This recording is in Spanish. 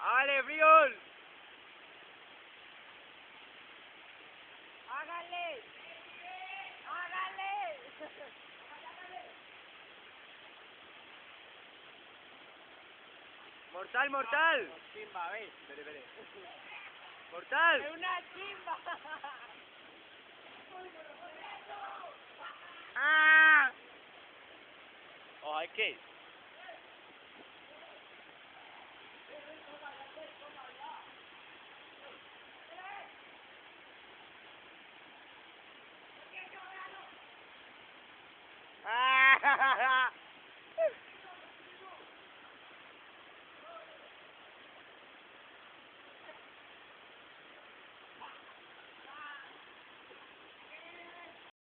¡Hágale, Friol! ¡Hágale! ¡Hágale! ¡Mortal, mortal! Chimba, ¿ves? Espere. ¡Mortal! ¡Es una chimba! ¡Ah! ¡Oh, hay que!